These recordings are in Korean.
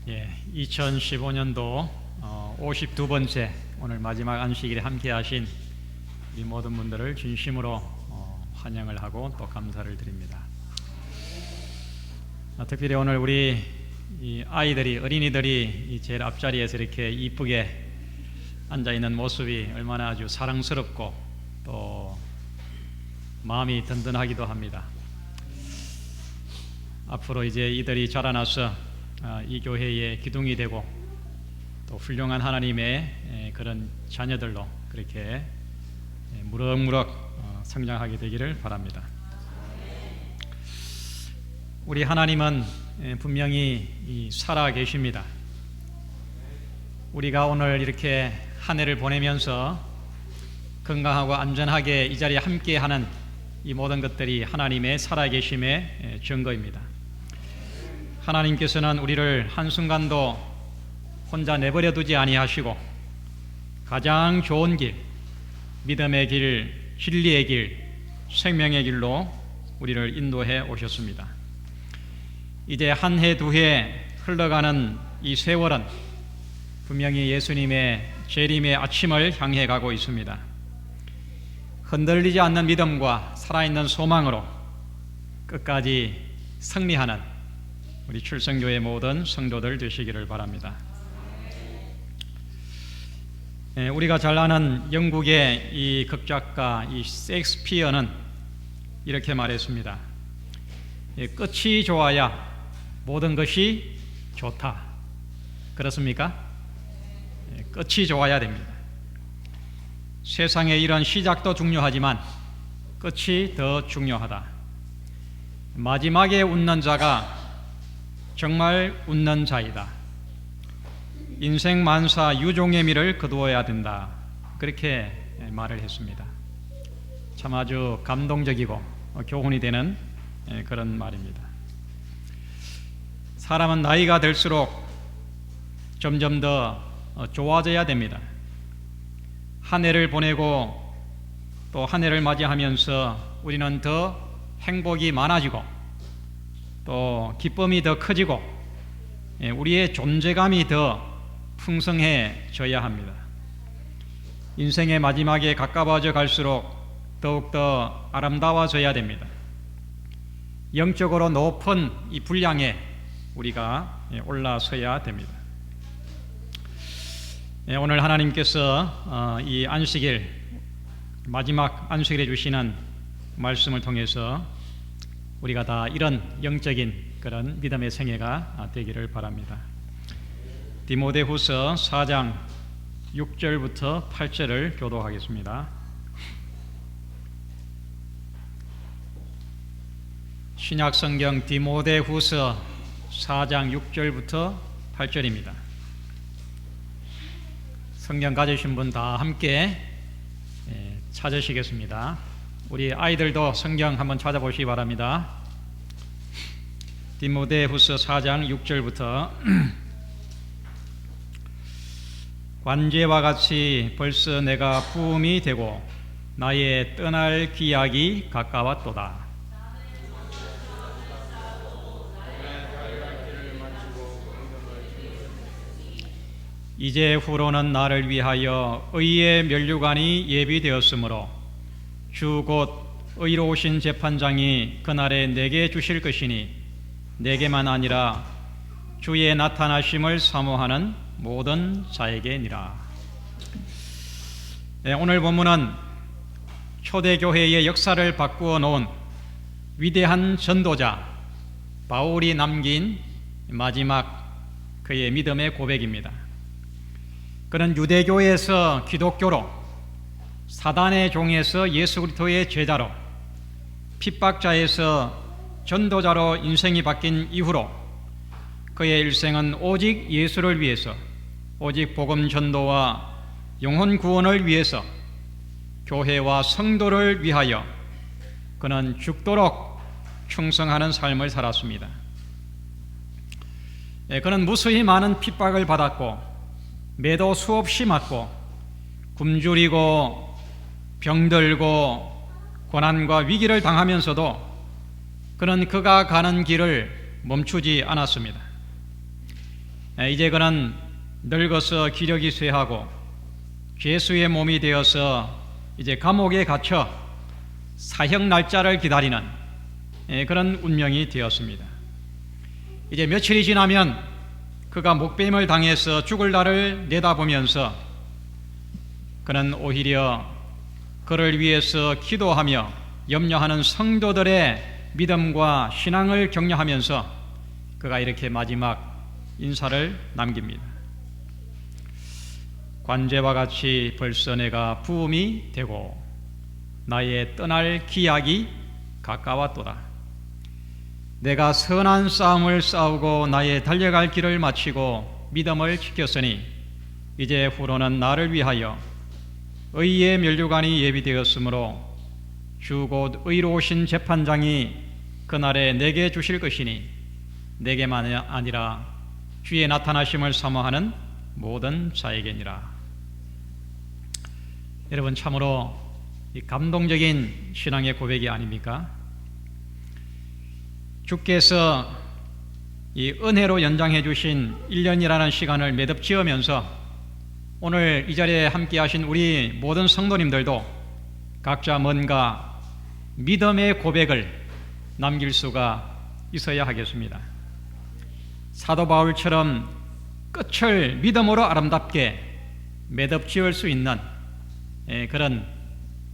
2015년도 52번째 오늘 마지막 안식일에 함께 하신 우리 모든 분들을 진심으로 환영을 하고 또 감사를 드립니다. 특별히 오늘 우리 이 아이들이, 어린이들이 이 제일 앞자리에서 이렇게 이쁘게 앉아있는 모습이 얼마나 아주 사랑스럽고 또 마음이 든든하기도 합니다. 앞으로 이제 이들이 자라나서 이 교회의 기둥이 되고 또 훌륭한 하나님의 그런 자녀들로 그렇게 무럭무럭 성장하게 되기를 바랍니다. 우리 하나님은 분명히 살아 계십니다. 우리가 오늘 이렇게 한 해를 보내면서 건강하고 안전하게 이 자리에 함께하는 이 모든 것들이 하나님의 살아계심의 증거입니다. 하나님께서는 우리를 한순간도 혼자 내버려 두지 아니하시고 가장 좋은 길, 믿음의 길, 진리의 길, 생명의 길로 우리를 인도해 오셨습니다. 이제 한 해, 두 해 흘러가는 이 세월은 분명히 예수님의 재림의 아침을 향해 가고 있습니다. 흔들리지 않는 믿음과 살아있는 소망으로 끝까지 승리하는 우리 출생교회 모든 성도들 되시기를 바랍니다. 우리가 잘 아는 영국의 이 극작가 이 셰익스피어는 이렇게 말했습니다. 끝이 좋아야 모든 것이 좋다. 그렇습니까? 끝이 좋아야 됩니다. 세상의 이런 시작도 중요하지만 끝이 더 중요하다. 마지막에 웃는 자가 정말 웃는 자이다. 인생 만사 유종의 미를 거두어야 된다. 그렇게 말을 했습니다. 참 아주 감동적이고 교훈이 되는 그런 말입니다. 사람은 나이가 들수록 점점 더 좋아져야 됩니다. 한 해를 보내고 또 한 해를 맞이하면서 우리는 더 행복이 많아지고 또 기쁨이 더 커지고 우리의 존재감이 더 풍성해져야 합니다. 인생의 마지막에 가까워져 갈수록 더욱더 아름다워져야 됩니다. 영적으로 높은 이 분량에 우리가 올라서야 됩니다. 오늘 하나님께서 이 안식일, 마지막 안식일에 주시는 말씀을 통해서 우리가 다 이런 영적인 그런 믿음의 생애가 되기를 바랍니다. 디모데후서 4장 6절부터 8절을 교독하겠습니다. 신약성경 디모데후서 4장 6절부터 8절입니다. 성경 가지신 분 다 함께 찾으시겠습니다. 우리 아이들도 성경 한번 찾아보시기 바랍니다. 디모데후서 4장 6절부터 관제와 같이 벌써 내가 부음이 되고 나의 떠날 기약이 가까웠도다. 이제 후로는 나를 위하여 의의 면류관이 예비되었으므로 주 곧 의로우신 재판장이 그날에 내게 주실 것이니 내게만 아니라 주의 나타나심을 사모하는 모든 자에게니라. 오늘 본문은 초대교회의 역사를 바꾸어 놓은 위대한 전도자 바울이 남긴 마지막 그의 믿음의 고백입니다. 그는 유대교에서 기독교로, 사단의 종에서 예수 그리스도의 제자로, 핍박자에서 전도자로 인생이 바뀐 이후로 그의 일생은 오직 예수를 위해서, 오직 복음 전도와 영혼 구원을 위해서, 교회와 성도를 위하여 그는 죽도록 충성하는 삶을 살았습니다. 그는 무수히 많은 핍박을 받았고 매도 수없이 맞고 굶주리고 병들고 고난과 위기를 당하면서도 그는 그가 가는 길을 멈추지 않았습니다. 이제 그는 늙어서 기력이 쇠하고 죄수의 몸이 되어서 이제 감옥에 갇혀 사형 날짜를 기다리는 그런 운명이 되었습니다. 이제 며칠이 지나면 그가 목베임을 당해서 죽을 날을 내다보면서 그는 오히려 그를 위해서 기도하며 염려하는 성도들의 믿음과 신앙을 격려하면서 그가 이렇게 마지막 인사를 남깁니다. 관제와 같이 벌써 내가 부음이 되고 나의 떠날 기약이 가까웠도다. 내가 선한 싸움을 싸우고 나의 달려갈 길을 마치고 믿음을 지켰으니 이제 후로는 나를 위하여 의의 면류관이 예비되었으므로 주 곧 의로우신 재판장이 그날에 내게 주실 것이니 내게만 아니라 주의 나타나심을 사모하는 모든 자에게니라. 여러분, 참으로 감동적인 신앙의 고백이 아닙니까? 주께서 이 은혜로 연장해 주신 1년이라는 시간을 매듭지으면서 오늘 이 자리에 함께 하신 우리 모든 성도님들도 각자 뭔가 믿음의 고백을 남길 수가 있어야 하겠습니다. 사도 바울처럼 끝을 믿음으로 아름답게 매듭지을 수 있는 그런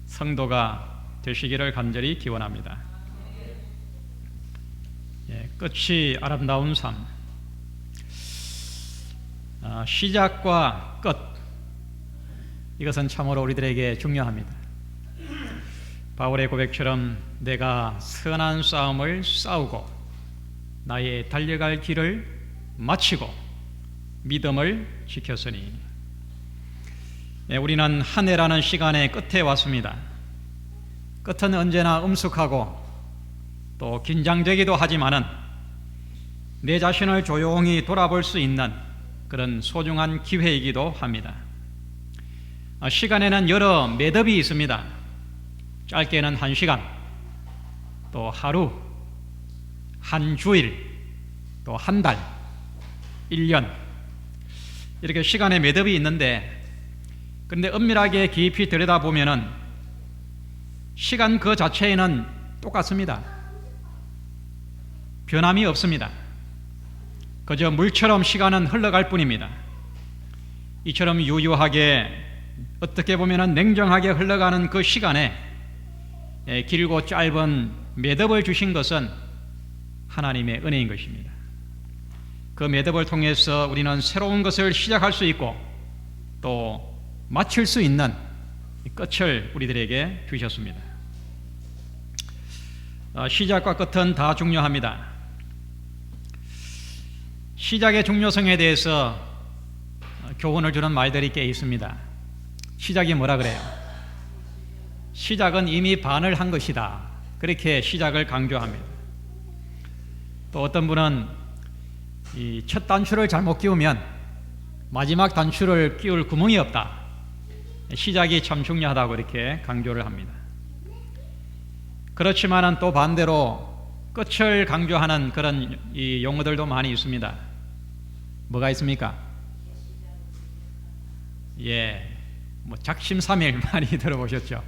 성도가 되시기를 간절히 기원합니다. 끝이 아름다운 삶. 시작과 끝, 이것은 참으로 우리들에게 중요합니다. 바울의 고백처럼 내가 선한 싸움을 싸우고 나의 달려갈 길을 마치고 믿음을 지켰으니, 우리는 한 해라는 시간의 끝에 왔습니다. 끝은 언제나 엄숙하고 또 긴장되기도 하지만은 내 자신을 조용히 돌아볼 수 있는 그런 소중한 기회이기도 합니다. 시간에는 여러 매듭이 있습니다. 짧게는 1시간, 또 하루, 한 주일, 또 한 달, 1년, 이렇게 시간의 매듭이 있는데, 그런데 엄밀하게 깊이 들여다보면은 시간 그 자체에는 똑같습니다. 변함이 없습니다. 그저 물처럼 시간은 흘러갈 뿐입니다. 이처럼 유유하게, 어떻게 보면 냉정하게 흘러가는 그 시간에 길고 짧은 매듭을 주신 것은 하나님의 은혜인 것입니다. 그 매듭을 통해서 우리는 새로운 것을 시작할 수 있고 또 마칠 수 있는 끝을 우리들에게 주셨습니다. 시작과 끝은 다 중요합니다. 시작의 중요성에 대해서 교훈을 주는 말들이 꽤 있습니다. 시작이 뭐라 그래요? 시작은 이미 반을 한 것이다. 그렇게 시작을 강조합니다. 또 어떤 분은 이 첫 단추를 잘못 끼우면 마지막 단추를 끼울 구멍이 없다. 시작이 참 중요하다고 이렇게 강조를 합니다. 그렇지만은 또 반대로 끝을 강조하는 그런 이 용어들도 많이 있습니다. 뭐가 있습니까? 작심삼일 많이 들어보셨죠?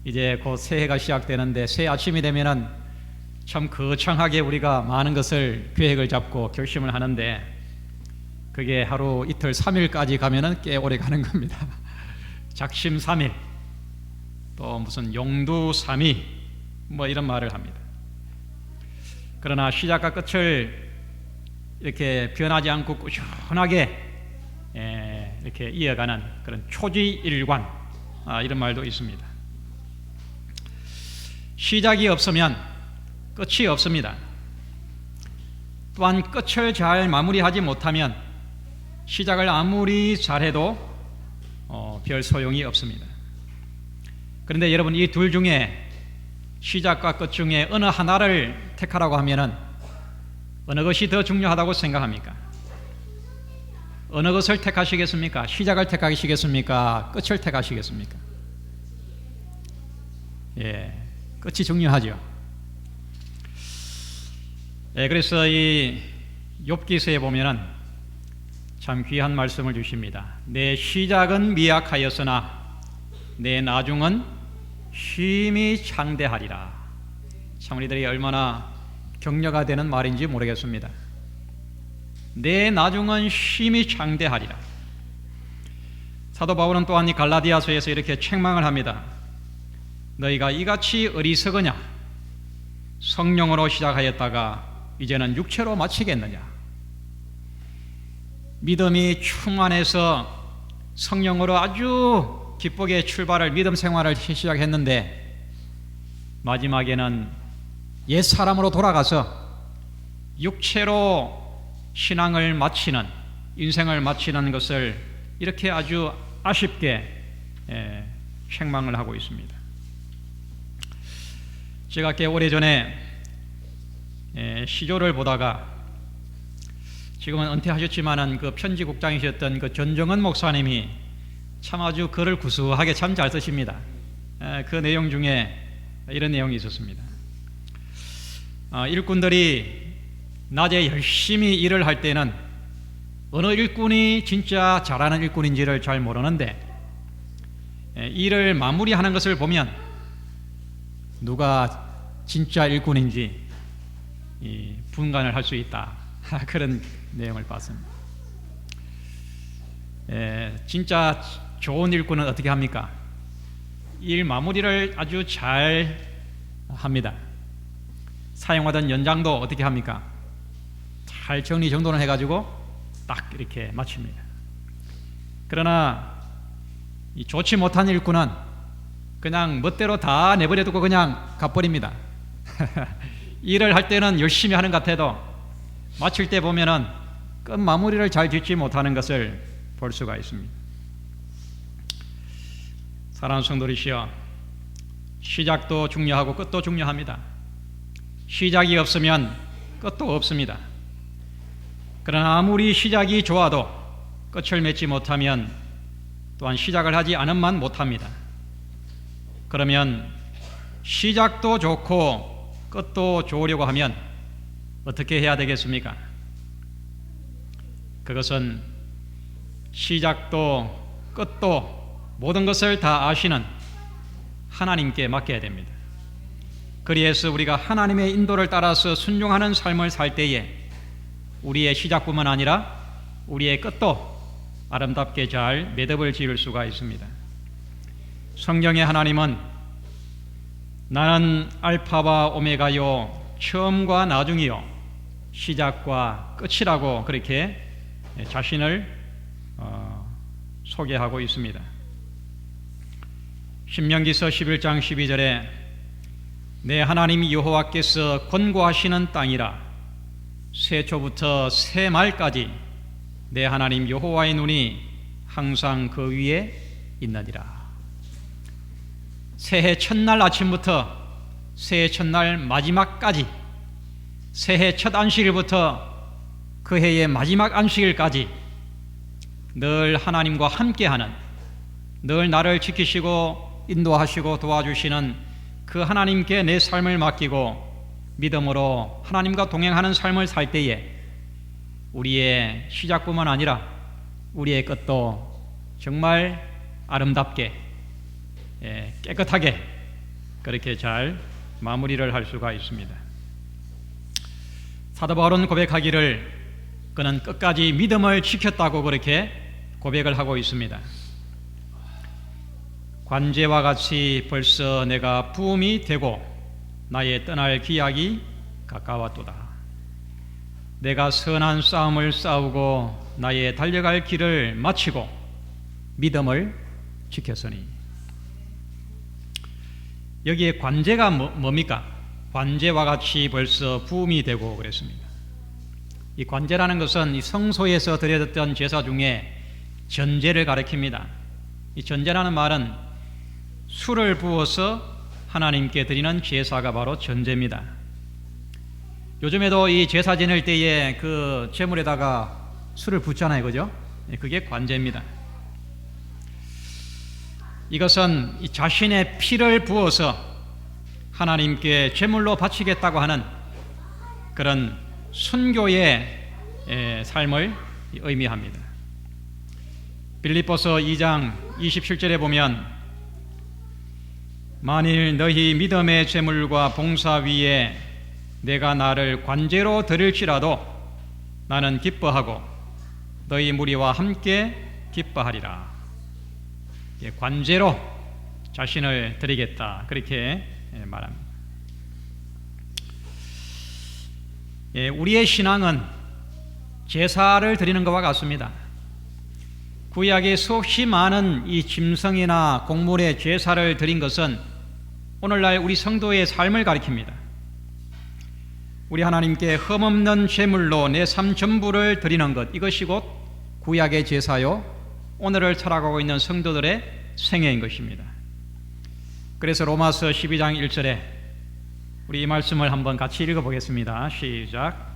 이제 곧 새해가 시작되는데 새 아침이 되면은 참 거창하게 우리가 많은 것을 계획을 잡고 결심을 하는데, 그게 하루 이틀 3일까지 가면은 꽤 오래 가는 겁니다. 작심삼일, 또 무슨 용두삼위, 이런 말을 합니다. 그러나 시작과 끝을 이렇게 변하지 않고 꾸준하게 이렇게 이어가는 그런 초지일관, 이런 말도 있습니다. 시작이 없으면 끝이 없습니다. 또한 끝을 잘 마무리하지 못하면 시작을 아무리 잘해도 별 소용이 없습니다. 그런데 여러분, 이 둘 중에 시작과 끝 중에 어느 하나를 택하라고 하면은 어느 것이 더 중요하다고 생각합니까? 어느 것을 택하시겠습니까? 시작을 택하시겠습니까? 끝을 택하시겠습니까? 끝이 중요하죠. 그래서 이 욥기서에 보면은 참 귀한 말씀을 주십니다. 내 시작은 미약하였으나 내 나중은 쉼이 창대하리라. 참 우리들이 얼마나 격려가 되는 말인지 모르겠습니다. 내 나중은 쉼이 창대하리라. 사도 바울은 또한 이 갈라디아서에서 이렇게 책망을 합니다. 너희가 이같이 어리석으냐? 성령으로 시작하였다가 이제는 육체로 마치겠느냐? 믿음이 충만해서 성령으로 아주 기쁘게 출발을 믿음 생활을 시작했는데 마지막에는 옛 사람으로 돌아가서 육체로 신앙을 마치는, 인생을 마치는 것을 이렇게 아주 아쉽게 책망을 하고 있습니다. 제가 꽤 오래전에 시조를 보다가 지금은 은퇴하셨지만은 그 편지국장이셨던 그 전정은 목사님이 참 아주 글을 구수하게 참 잘 쓰십니다. 그 내용 중에 이런 내용이 있었습니다. 일꾼들이 낮에 열심히 일을 할 때는 어느 일꾼이 진짜 잘하는 일꾼인지를 잘 모르는데 일을 마무리하는 것을 보면 누가 진짜 일꾼인지 분간을 할 수 있다. 그런 내용을 봤습니다. 진짜 좋은 일꾼은 어떻게 합니까? 일 마무리를 아주 잘 합니다. 사용하던 연장도 어떻게 합니까? 잘 정리정돈을 해가지고 딱 이렇게 마칩니다. 그러나 이 좋지 못한 일꾼은 그냥 멋대로 다 내버려두고 그냥 가버립니다. 일을 할 때는 열심히 하는 것 같아도 마칠 때 보면은 끝 마무리를 잘 짓지 못하는 것을 볼 수가 있습니다. 사랑하는 성도들이시여, 시작도 중요하고 끝도 중요합니다. 시작이 없으면 끝도 없습니다. 그러나 아무리 시작이 좋아도 끝을 맺지 못하면 또한 시작을 하지 않음만 못합니다. 그러면 시작도 좋고 끝도 좋으려고 하면 어떻게 해야 되겠습니까? 그것은 시작도 끝도 모든 것을 다 아시는 하나님께 맡겨야 됩니다. 그리해서 우리가 하나님의 인도를 따라서 순종하는 삶을 살 때에 우리의 시작뿐만 아니라 우리의 끝도 아름답게 잘 매듭을 지을 수가 있습니다. 성경의 하나님은 나는 알파와 오메가요, 처음과 나중이요, 시작과 끝이라고 그렇게 자신을 소개하고 있습니다. 신명기서 11장 12절에 내 하나님 여호와께서 권고하시는 땅이라 세초부터 세말까지 내 하나님 여호와의 눈이 항상 그 위에 있느니라. 새해 첫날 아침부터 새해 첫날 마지막까지, 새해 첫 안식일부터 그 해의 마지막 안식일까지 늘 하나님과 함께하는, 늘 나를 지키시고 인도하시고 도와주시는 그 하나님께 내 삶을 맡기고 믿음으로 하나님과 동행하는 삶을 살 때에 우리의 시작뿐만 아니라 우리의 끝도 정말 아름답게 깨끗하게 그렇게 잘 마무리를 할 수가 있습니다. 사도 바울은 고백하기를 그는 끝까지 믿음을 지켰다고 그렇게 고백을 하고 있습니다. 관제와 같이 벌써 내가 부음이 되고 나의 떠날 기약이 가까웠도다. 내가 선한 싸움을 싸우고 나의 달려갈 길을 마치고 믿음을 지켰으니. 여기에 관제가 뭡니까? 관제와 같이 벌써 부음이 되고 그랬습니다. 이 관제라는 것은 이 성소에서 드려졌던 제사 중에 전제를 가리킵니다. 이 전제라는 말은 술을 부어서 하나님께 드리는 제사가 바로 전제입니다. 요즘에도 이 제사 지낼 때에 그 제물에다가 술을 붓잖아요, 그죠? 그게 관제입니다. 이것은 자신의 피를 부어서 하나님께 제물로 바치겠다고 하는 그런 순교의 삶을 의미합니다. 빌립보서 2장 27절에 보면 만일 너희 믿음의 제물과 봉사 위에 내가 나를 관제로 드릴지라도 나는 기뻐하고 너희 무리와 함께 기뻐하리라. 관제로 자신을 드리겠다, 그렇게 말합니다. 우리의 신앙은 제사를 드리는 것과 같습니다. 구약의 수없이 많은 이 짐승이나 곡물의 제사를 드린 것은 오늘날 우리 성도의 삶을 가리킵니다. 우리 하나님께 흠없는 제물로 내 삶 전부를 드리는 것, 이것이 곧 구약의 제사요, 오늘을 살아가고 있는 성도들의 생애인 것입니다. 그래서 로마서 12장 1절에 우리 이 말씀을 한번 같이 읽어보겠습니다. 시작.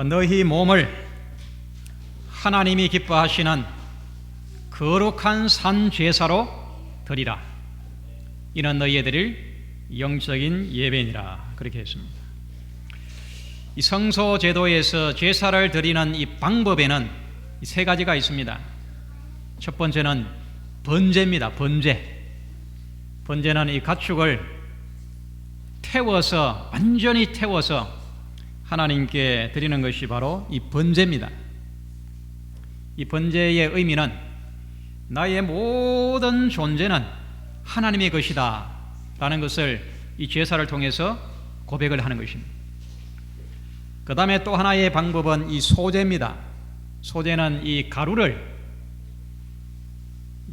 너희 몸을 하나님이 기뻐하시는 거룩한 산 제사로 드리라. 이는 너희에 드릴 영적인 예배니라. 그렇게 했습니다. 이 성소 제도에서 제사를 드리는 이 방법에는 세 가지가 있습니다. 첫 번째는 번제입니다. 번제는 이 가축을 태워서, 완전히 태워서 하나님께 드리는 것이 바로 이 번제입니다. 이 번제의 의미는 나의 모든 존재는 하나님의 것이다 라는 것을 이 제사를 통해서 고백을 하는 것입니다. 그 다음에 또 하나의 방법은 이 소제입니다. 소제는 이 가루를,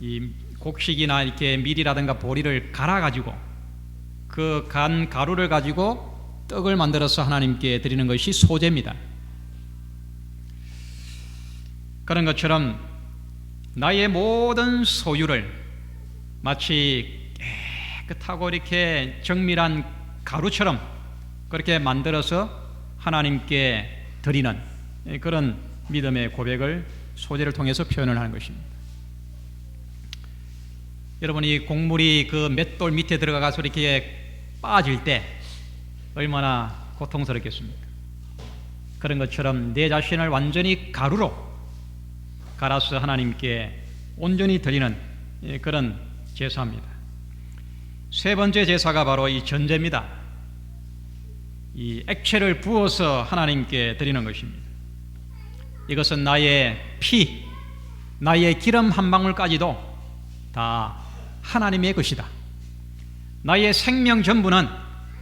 이 곡식이나 이렇게 밀이라든가 보리를 갈아가지고 그 간 가루를 가지고 떡을 만들어서 하나님께 드리는 것이 소제입니다. 그런 것처럼 나의 모든 소유를 마치 깨끗하고 이렇게 정밀한 가루처럼 그렇게 만들어서 하나님께 드리는 그런 믿음의 고백을 소제를 통해서 표현을 하는 것입니다. 여러분, 이 곡물이 그 맷돌 밑에 들어가서 이렇게 빠질 때 얼마나 고통스럽겠습니까? 그런 것처럼 내 자신을 완전히 가루로 갈아서 하나님께 온전히 드리는 그런 제사입니다. 세 번째 제사가 바로 이 전제입니다. 이 액체를 부어서 하나님께 드리는 것입니다. 이것은 나의 피, 나의 기름 한 방울까지도 다 하나님의 것이다. 나의 생명 전부는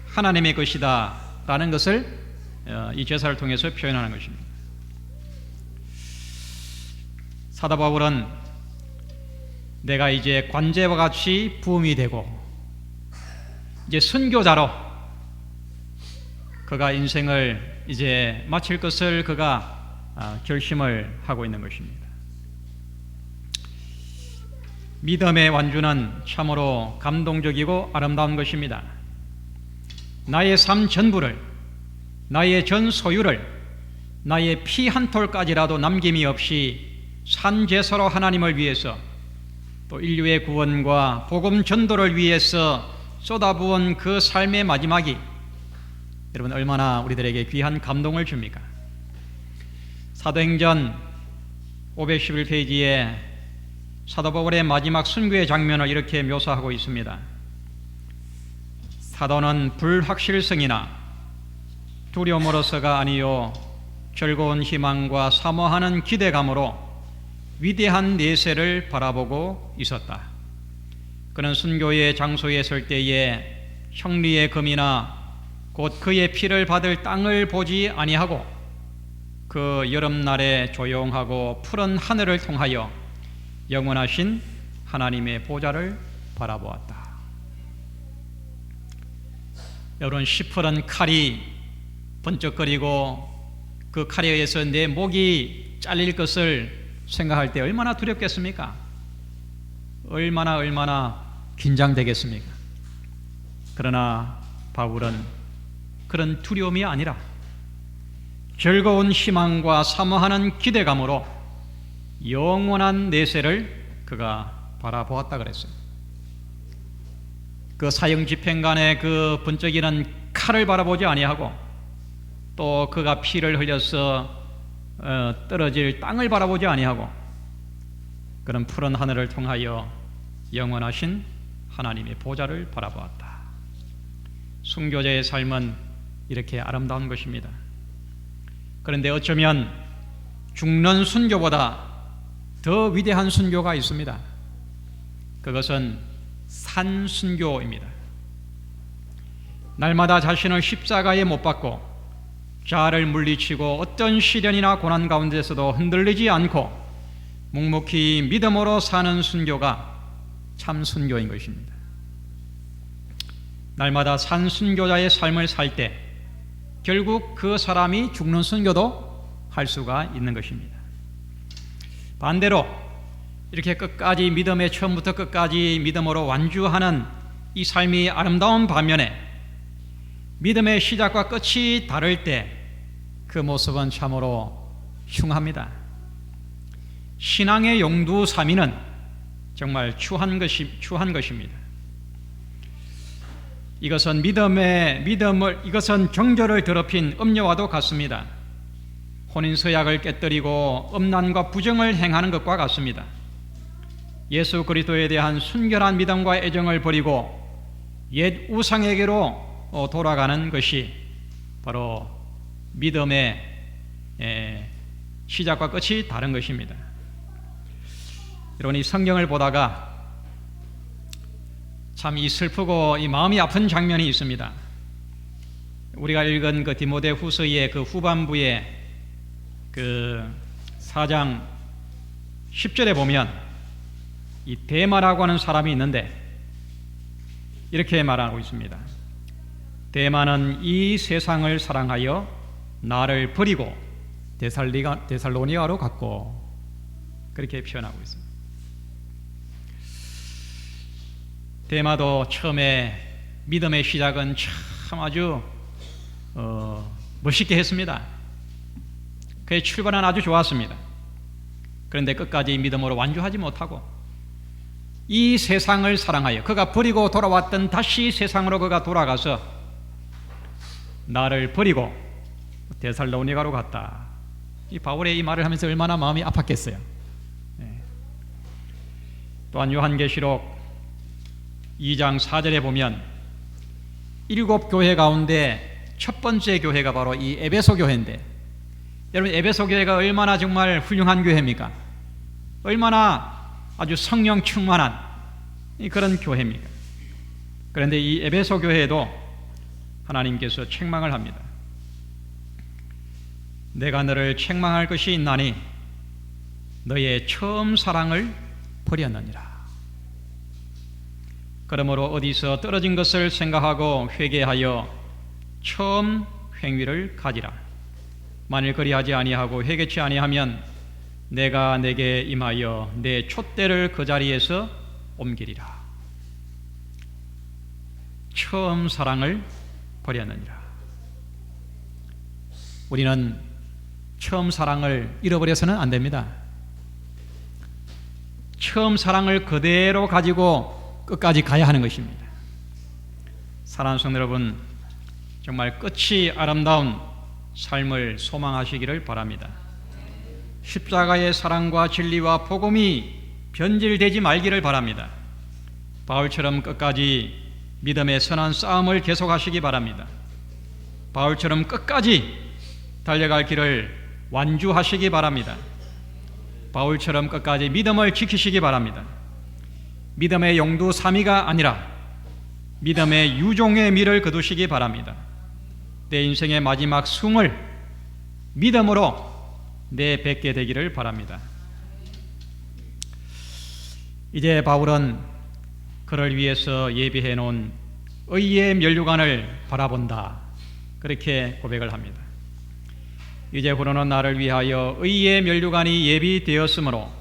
하나님의 것이다 라는 것을 이 제사를 통해서 표현하는 것입니다. 사도 바울은 내가 이제 관제와 같이 부음이 되고 이제 선교자로 그가 인생을 이제 마칠 것을 그가 결심을 하고 있는 것입니다. 믿음의 완주는 참으로 감동적이고 아름다운 것입니다. 나의 삶 전부를, 나의 전 소유를, 나의 피 한 톨까지라도 남김이 없이 산제사로 하나님을 위해서 또 인류의 구원과 복음 전도를 위해서 쏟아부은 그 삶의 마지막이 여러분 얼마나 우리들에게 귀한 감동을 줍니까? 사도행전 511페이지에 사도 바울의 마지막 순교의 장면을 이렇게 묘사하고 있습니다. 사도는 불확실성이나 두려움으로서가 아니요 즐거운 희망과 사모하는 기대감으로 위대한 내세를 바라보고 있었다. 그는 순교의 장소에 설 때에 형리의 금이나 곧 그의 피를 받을 땅을 보지 아니하고 그 여름날의 조용하고 푸른 하늘을 통하여 영원하신 하나님의 보좌를 바라보았다. 여러분, 시퍼런 칼이 번쩍거리고 그 칼에 의해서 내 목이 잘릴 것을 생각할 때 얼마나 두렵겠습니까? 얼마나 긴장되겠습니까? 그러나 바울은 그런 두려움이 아니라 즐거운 희망과 사모하는 기대감으로 영원한 내세를 그가 바라보았다 그랬어요. 그 사형 집행관의 그 번쩍이는 칼을 바라보지 아니하고 또 그가 피를 흘려서 떨어질 땅을 바라보지 아니하고 그런 푸른 하늘을 통하여 영원하신 하나님의 보좌를 바라보았다. 순교자의 삶은 이렇게 아름다운 것입니다. 그런데 어쩌면 죽는 순교보다 더 위대한 순교가 있습니다. 그것은 산순교입니다. 날마다 자신을 십자가에 못 박고 자아를 물리치고 어떤 시련이나 고난 가운데서도 흔들리지 않고 묵묵히 믿음으로 사는 순교가 참 순교인 것입니다. 날마다 산순교자의 삶을 살 때 결국 그 사람이 죽는 순교도 할 수가 있는 것입니다. 반대로 이렇게 끝까지 믿음의 처음부터 끝까지 믿음으로 완주하는 이 삶이 아름다운 반면에 믿음의 시작과 끝이 다를 때 그 모습은 참으로 흉합니다. 신앙의 용두사미는 정말 추한 것입니다. 이것은 이것은 정절을 더럽힌 음녀와도 같습니다. 혼인서약을 깨뜨리고 음란과 부정을 행하는 것과 같습니다. 예수 그리스도에 대한 순결한 믿음과 애정을 버리고 옛 우상에게로 돌아가는 것이 바로 믿음의 시작과 끝이 다른 것입니다. 여러분, 이 성경을 보다가 참 이 슬프고 이 마음이 아픈 장면이 있습니다. 우리가 읽은 그 디모데후서의 그 후반부에 그 4장 10절에 보면 이 데마라고 하는 사람이 있는데 이렇게 말하고 있습니다. 데마는 이 세상을 사랑하여 나를 버리고 데살로니가로 갔고, 그렇게 표현하고 있습니다. 데마도 처음에 믿음의 시작은 참 아주 멋있게 했습니다. 그의 출발은 아주 좋았습니다. 그런데 끝까지 믿음으로 완주하지 못하고 이 세상을 사랑하여 그가 버리고 돌아왔던 다시 세상으로 그가 돌아가서 나를 버리고 데살로니가로 갔다. 이 바울의 이 말을 하면서 얼마나 마음이 아팠겠어요. 또한 요한계시록 2장 4절에 보면 7 교회 가운데 첫 번째 교회가 바로 이 에베소 교회인데, 여러분, 에베소 교회가 얼마나 정말 훌륭한 교회입니까? 얼마나 아주 성령 충만한 그런 교회입니까? 그런데 이 에베소 교회에도 하나님께서 책망을 합니다. 내가 너를 책망할 것이 있나니 너의 처음 사랑을 버렸느니라. 그러므로 어디서 떨어진 것을 생각하고 회개하여 처음 행위를 가지라. 만일 그리하지 아니하고 회개치 아니하면 내가 내게 임하여 내 촛대를 그 자리에서 옮기리라. 처음 사랑을 버렸느니라. 우리는 처음 사랑을 잃어버려서는 안 됩니다. 처음 사랑을 그대로 가지고 끝까지 가야 하는 것입니다. 사랑하는 성도 여러분, 정말 끝이 아름다운 삶을 소망하시기를 바랍니다. 십자가의 사랑과 진리와 복음이 변질되지 말기를 바랍니다. 바울처럼 끝까지 믿음의 선한 싸움을 계속하시기 바랍니다. 바울처럼 끝까지 달려갈 길을 완주하시기 바랍니다. 바울처럼 끝까지 믿음을 지키시기 바랍니다. 믿음의 용두 3위가 아니라 믿음의 유종의 미를 거두시기 바랍니다. 내 인생의 마지막 숨을 믿음으로 내뱉게 되기를 바랍니다. 이제 바울은 그를 위해서 예비해 놓은 의의 면류관을 바라본다, 그렇게 고백을 합니다. 이제부로는 나를 위하여 의의 면류관이 예비되었으므로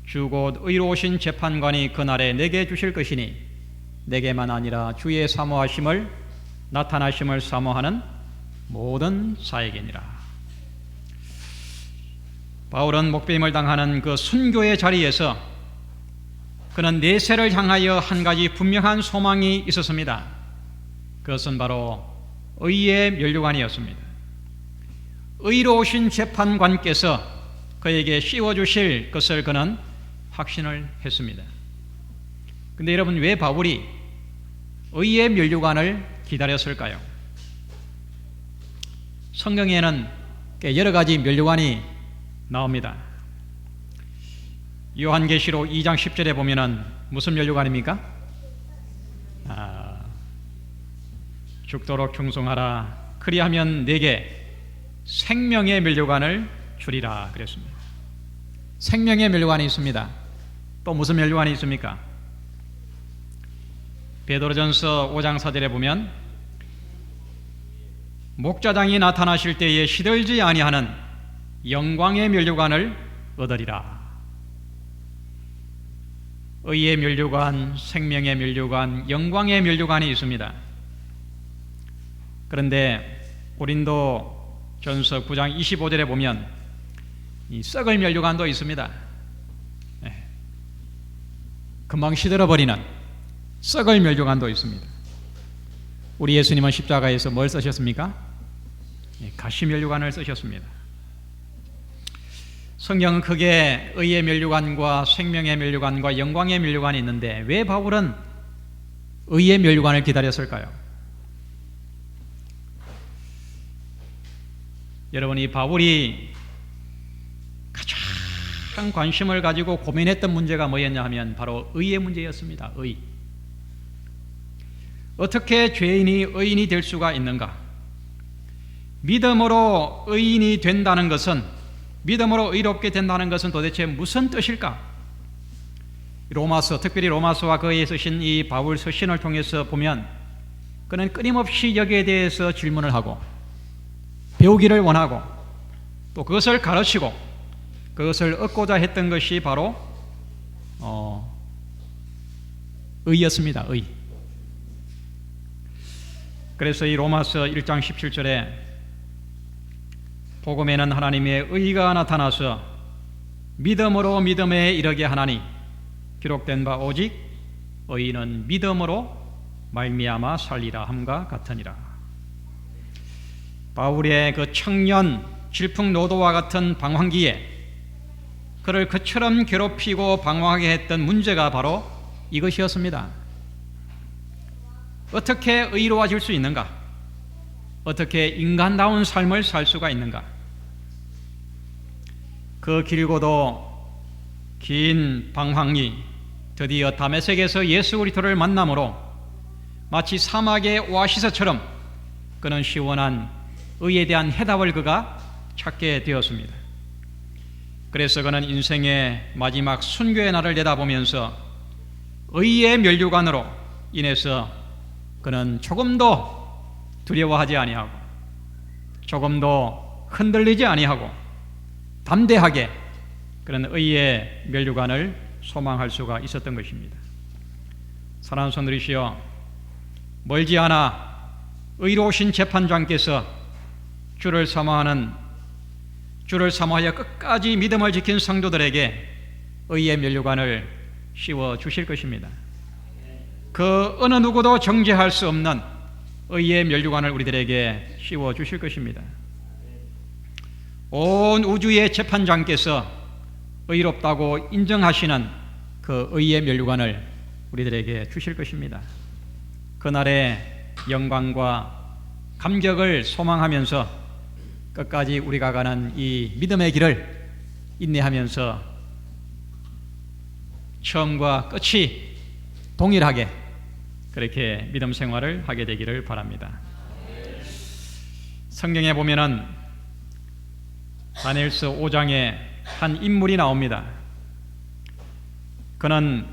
주 곧 의로우신 재판관이 그날에 내게 주실 것이니 내게만 아니라 주의 사모하심을 나타나심을 사모하는 모든 자에게니라. 바울은 목배임을 당하는 그 순교의 자리에서 그는 내세를 향하여 한 가지 분명한 소망이 있었습니다. 그것은 바로 의의 면류관이었습니다. 의로우신 재판관께서 그에게 씌워주실 것을 그는 확신을 했습니다. 근데 여러분, 왜 바울이 의의 면류관을 기다렸을까요? 성경에는 여러 가지 면류관이 나옵니다. 요한계시록 2장 10절에 보면은 무슨 면류관입니까? 죽도록 충성하라. 그리하면 내게 생명의 면류관을 주리라 그랬습니다. 생명의 면류관이 있습니다. 또 무슨 면류관이 있습니까? 베드로전서 5장 4절에 보면 목자장이 나타나실 때에 시들지 아니하는 영광의 면류관을 얻으리라. 의의 면류관, 생명의 면류관, 영광의 면류관이 있습니다. 그런데 고린도전서 9장 25절에 보면 이 썩을 면류관도 있습니다. 금방 시들어버리는 썩을 면류관도 있습니다. 우리 예수님은 십자가에서 뭘 쓰셨습니까? 가시 면류관을 쓰셨습니다. 성경은 크게 의의 면류관과 생명의 면류관과 영광의 면류관이 있는데 왜 바울은 의의 면류관을 기다렸을까요? 여러분, 이 바울이 가장 관심을 가지고 고민했던 문제가 뭐였냐 하면 바로 의의 문제였습니다. 의. 어떻게 죄인이 의인이 될 수가 있는가? 믿음으로 의인이 된다는 것은, 믿음으로 의롭게 된다는 것은 도대체 무슨 뜻일까? 로마서, 특별히 로마서와 거기에 쓰신 이 바울 서신을 통해서 보면 그는 끊임없이 여기에 대해서 질문을 하고 배우기를 원하고 또 그것을 가르치고 그것을 얻고자 했던 것이 바로 의였습니다. 의. 그래서 이 로마서 1장 17절에 복음에는 하나님의 의가 나타나서 믿음으로 믿음에 이르게 하나니 기록된 바 오직 의인은 믿음으로 말미암아 살리라 함과 같으니라. 바울의 그 청년 질풍노도와 같은 방황기에 그를 그처럼 괴롭히고 방황하게 했던 문제가 바로 이것이었습니다. 어떻게 의로워질 수 있는가? 어떻게 인간다운 삶을 살 수가 있는가? 그 길고도 긴 방황이 드디어 다메섹에서 예수 그리스도를 만남으로 마치 사막의 오아시스처럼 그는 시원한 의에 대한 해답을 그가 찾게 되었습니다. 그래서 그는 인생의 마지막 순교의 날을 내다보면서 의의 면류관으로 인해서 그는 조금도 두려워하지 아니하고 조금도 흔들리지 아니하고 담대하게 그런 의의 면류관을 소망할 수가 있었던 것입니다. 사랑하는 성도들이시여, 멀지 않아 의로우신 재판장께서 주를 사모하여 끝까지 믿음을 지킨 성도들에게 의의 면류관을 씌워 주실 것입니다. 그 어느 누구도 정죄할 수 없는 의의 면류관을 우리들에게 씌워 주실 것입니다. 온 우주의 재판장께서 의롭다고 인정하시는 그 의의 면류관을 우리들에게 주실 것입니다. 그날의 영광과 감격을 소망하면서 끝까지 우리가 가는 이 믿음의 길을 인내하면서 처음과 끝이 동일하게 그렇게 믿음 생활을 하게 되기를 바랍니다. 성경에 보면은 다니엘서 5장에 한 인물이 나옵니다. 그는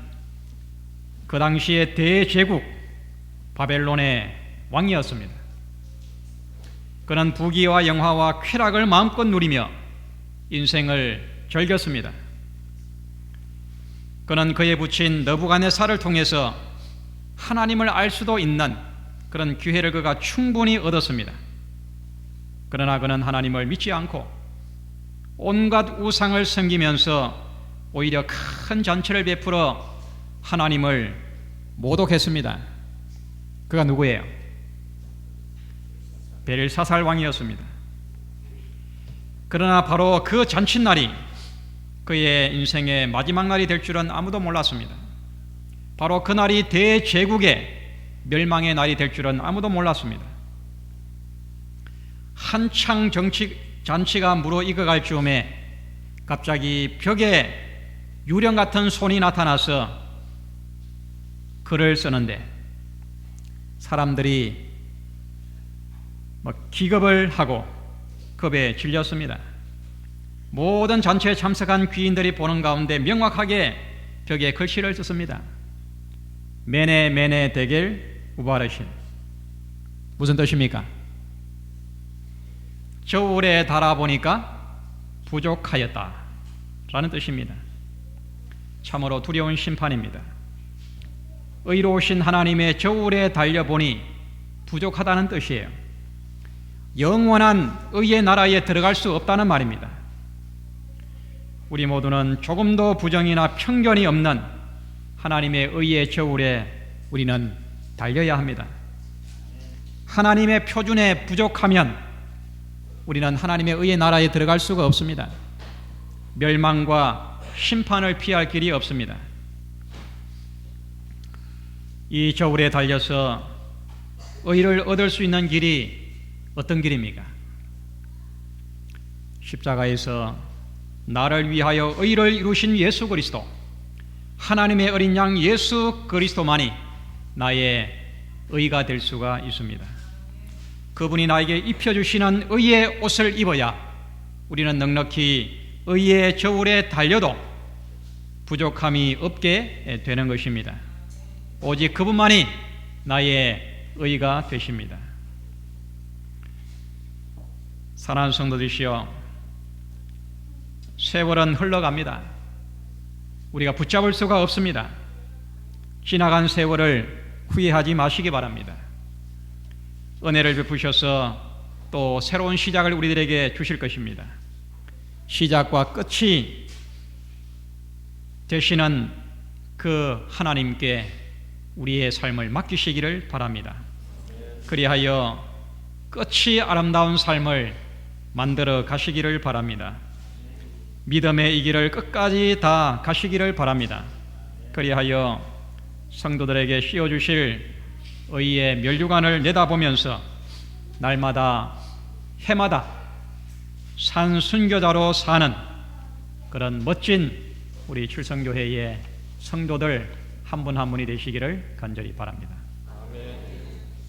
그 당시의 대제국 바벨론의 왕이었습니다. 그는 부귀와 영화와 쾌락을 마음껏 누리며 인생을 즐겼습니다. 그는 그에 붙인 느부갓네살을 통해서 하나님을 알 수도 있는 그런 기회를 그가 충분히 얻었습니다. 그러나 그는 하나님을 믿지 않고 온갖 우상을 섬기면서 오히려 큰 잔치를 베풀어 하나님을 모독했습니다. 그가 누구예요? 벨사살 왕이었습니다. 그러나 바로 그 잔칫날이 그의 인생의 마지막 날이 될 줄은 아무도 몰랐습니다. 바로 그 날이 대제국의 멸망의 날이 될 줄은 아무도 몰랐습니다. 한창 잔치가 무르익어갈 즈음에 갑자기 벽에 유령 같은 손이 나타나서 글을 쓰는데 사람들이 기겁을 하고 겁에 질렸습니다. 모든 잔치에 참석한 귀인들이 보는 가운데 명확하게 벽에 글씨를 썼습니다. 메네 메네 데겔 우바르신. 무슨 뜻입니까? 저울에 달아보니까 부족하였다 라는 뜻입니다. 참으로 두려운 심판입니다. 의로우신 하나님의 저울에 달려보니 부족하다는 뜻이에요. 영원한 의의 나라에 들어갈 수 없다는 말입니다. 우리 모두는 조금도 부정이나 편견이 없는 하나님의 의의 저울에 우리는 달려야 합니다. 하나님의 표준에 부족하면 우리는 하나님의 의의 나라에 들어갈 수가 없습니다. 멸망과 심판을 피할 길이 없습니다. 이 저울에 달려서 의를 얻을 수 있는 길이 어떤 길입니까? 십자가에서 나를 위하여 의를 이루신 예수 그리스도, 하나님의 어린 양 예수 그리스도만이 나의 의가 될 수가 있습니다. 그분이 나에게 입혀주시는 의의 옷을 입어야 우리는 넉넉히 의의 저울에 달려도 부족함이 없게 되는 것입니다. 오직 그분만이 나의 의가 되십니다. 사랑하는 성도들이시여, 세월은 흘러갑니다. 우리가 붙잡을 수가 없습니다. 지나간 세월을 후회하지 마시기 바랍니다. 은혜를 베푸셔서 또 새로운 시작을 우리들에게 주실 것입니다. 시작과 끝이 되시는 그 하나님께 우리의 삶을 맡기시기를 바랍니다. 그리하여 끝이 아름다운 삶을 만들어 가시기를 바랍니다. 믿음의 이 길을 끝까지 다 가시기를 바랍니다. 그리하여 성도들에게 씌워주실 의의 멸류관을 내다보면서 날마다 해마다 산순교자로 사는 그런 멋진 우리 출성교회의 성도들 한 분 한 분이 되시기를 간절히 바랍니다.